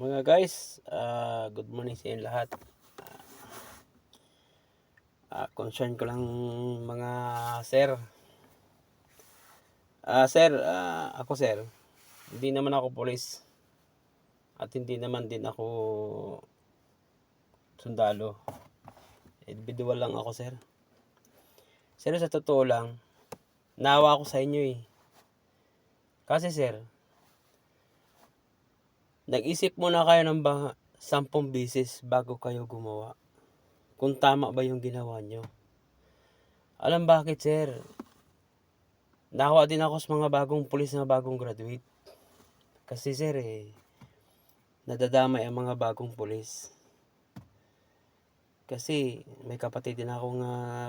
Mga guys, good morning sa inyo lahat. Concern ko lang mga sir. Sir, ako sir, hindi naman ako pulis at hindi naman din ako sundalo. Individual lang ako sir. Sir, sa totoo lang, naawa ako sa inyo eh. Kasi sir, nag-isip muna kayo ng 10 beses bago kayo gumawa. Kung tama ba yung ginawa nyo. Alam bakit sir? Nakuha din ako sa mga bagong pulis na bagong graduate. Kasi sir nadadamay ang mga bagong pulis. Kasi may kapatid din akong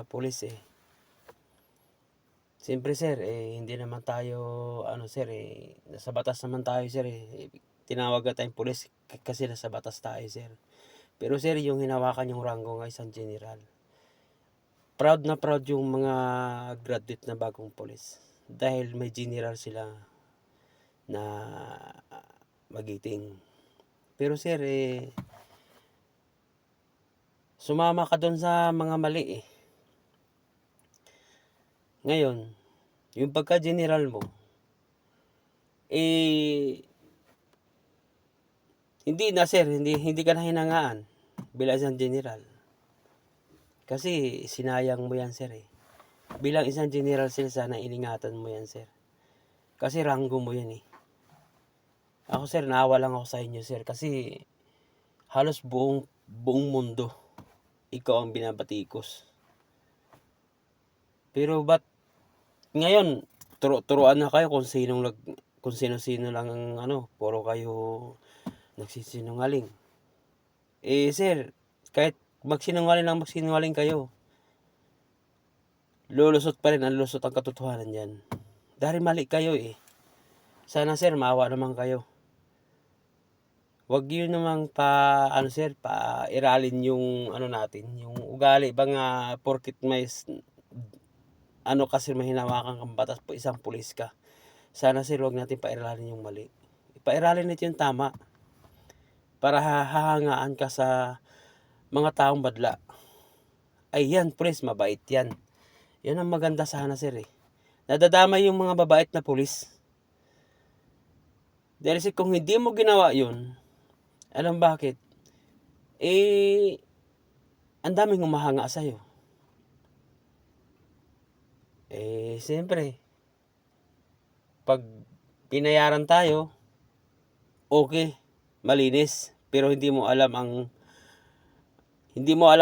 pulis eh. Siyempre sir, hindi naman tayo, sir nasa batas naman tayo sir Tinawag na tayong pulis kasi nasa batas tayo sir. Pero sir, yung hinawakan yung ranggo ng isang general. Proud na proud yung mga graduate na bagong pulis. Dahil may general sila na magiting. Pero sir, sumama ka doon sa mga mali eh. Ngayon, yung pagka-general mo, hindi na sir, hindi ka na hinangaan bilang isang general. Kasi sinayang mo yan sir Bilang isang general sir, sana iningatan mo yan sir. Kasi ranggo mo yan eh. Ako sir, naawa lang ako sa inyo sir. Kasi halos buong mundo, ikaw ang binabatikos. Pero ba't ngayon, turuan na kayo kung sino-sino lang ang puro kayo nagsisinungaling. Sir, kahit magsinungaling kayo, lulusot pa rin ang katotohanan yan. Dahil mali kayo eh. Sana sir, maawa naman kayo. Wag yun namang iralin yung natin, yung ugali bang porkit may kasi may hinawakan kang batas po, isang pulis ka. Sana sir, wag natin pairalin yung mali. Pairalin natin yung tama. Para hahangaan ka sa mga taong badla. Ay yan, pulis, mabait yan. Yan ang maganda sana sir Nadadamay yung mga babait na pulis. Dahil kung hindi mo ginawa yun, alam bakit? Ang daming humahanga sa'yo. Siyempre, pag pinayaran tayo, okay, malinis. Pero hindi mo alam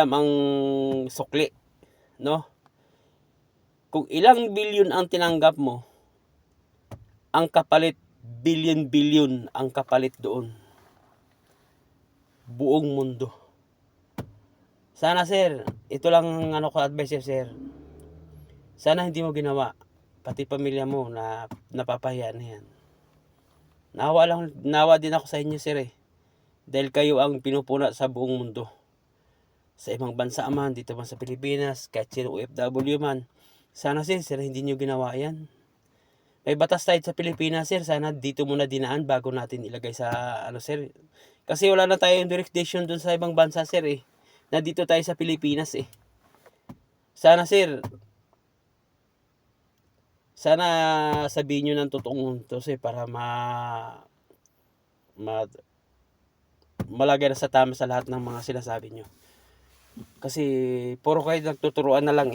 ang sukli, no? Kung ilang bilyon ang tinanggap mo, ang kapalit, billion ang kapalit doon. Buong mundo. Sana sir, ito lang ang ko advice sir. Sana hindi mo ginawa. Pati pamilya mo na napapahiya na yan. Nawa din ako sa inyo sir Dahil kayo ang pinupuna sa buong mundo. Sa ibang bansa man, dito man sa Pilipinas, kahit sino OFW man. Sana sir, hindi nyo ginawa yan. May batas tayo sa Pilipinas sir, sana dito muna dinaan bago natin ilagay sa sir. Kasi wala na tayong jurisdiction dun sa ibang bansa sir Na dito tayo sa Pilipinas Sana sir, sabihin nyo ng totoong to para malagay na sa tama sa lahat ng mga sinasabi nyo. Kasi puro kayo nagtuturuan na lang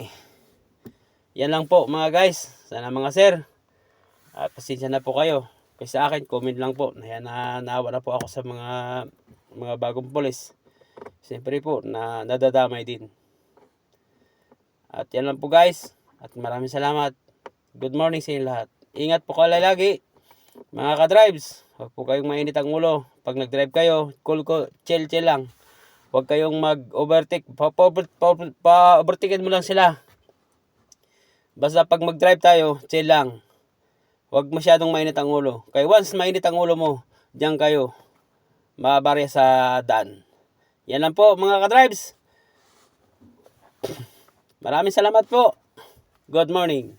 Yan lang po mga guys. Sana mga sir, pasensya na po kayo. Kasi sa akin, comment lang po. Naawa na po ako sa mga bagong pulis. Siyempre po, nadadamay din. At yan lang po guys. At maraming salamat. Good morning sa inyo lahat. Ingat po kayo lagi. Mga ka-drives, huwag po kayong mainit ang ulo. Pag nag-drive kayo, chill lang. Huwag kayong mag-overtake. Pa-overtakein mo lang sila. Basta pag mag-drive tayo, chill lang. Huwag masyadong mainit ang ulo. Kaya once mainit ang ulo mo, diyan kayo mabarya sa daan. Yan lang po mga ka-drives. Maraming salamat po. Good morning.